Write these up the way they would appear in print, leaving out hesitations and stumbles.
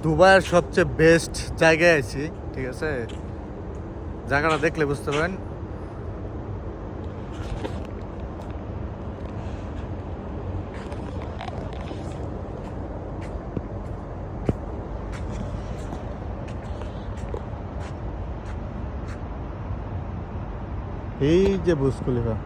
দুবাইয়ের সবচেয়ে বেস্ট জায়গায় আছি, ঠিক আছে? জায়গাটা দেখলে বুঝতে পারেন। এই যে বুর্জ খলিফা,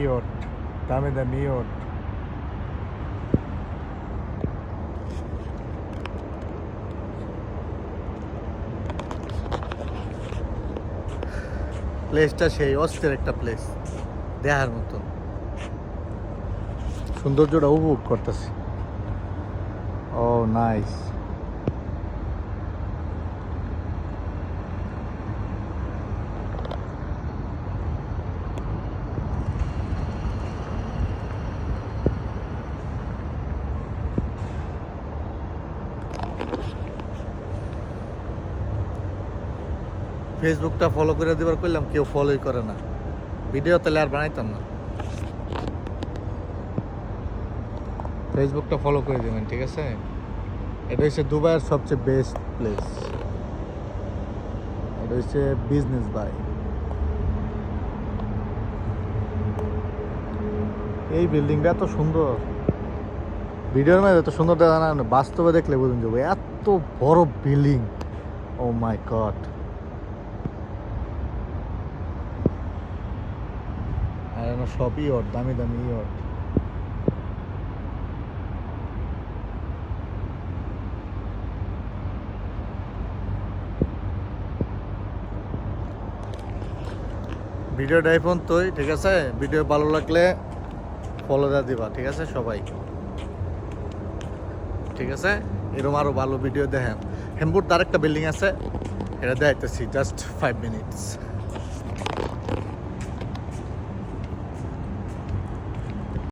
ইয়ট, দামে দামি ইয়ট। প্লেসটা সেই অস্থির একটা প্লেস, দেখার মতো। সৌন্দর্যটা উপভোগ করতেছি। ও নাইস। ফেসবুকটা ফলো করে দিবার করলাম, কেউ ফলোই করে না। ভিডিও তাহলে আর বানাইতাম না। ফেসবুকটা ফলো করে দেবেন, ঠিক আছে? এটা হচ্ছে দুবাইয়ের সবচেয়ে বেস্ট প্লেস। এটা হচ্ছে বিজনেস বাই। এই বিল্ডিংটা এত সুন্দর, ভিডিওর মধ্যে এত সুন্দর দেখা না, বাস্তবে দেখলে বুঝুন যাবো এত বড় বিল্ডিং। ও মাই গড। আর সব ইয়ট, দামি দামি ইয়ট। ভিডিওটা এই পর্যন্তই, ঠিক আছে? ভিডিও ভালো লাগলে ফলো দিয়ে দিবা, ঠিক আছে সবাই? ঠিক আছে, এরকম আরও ভালো ভিডিও দেখেন। হেমপুর তার একটা বিল্ডিং আছে, এটা দেখাইতেছি, জাস্ট 5 মিনিটস।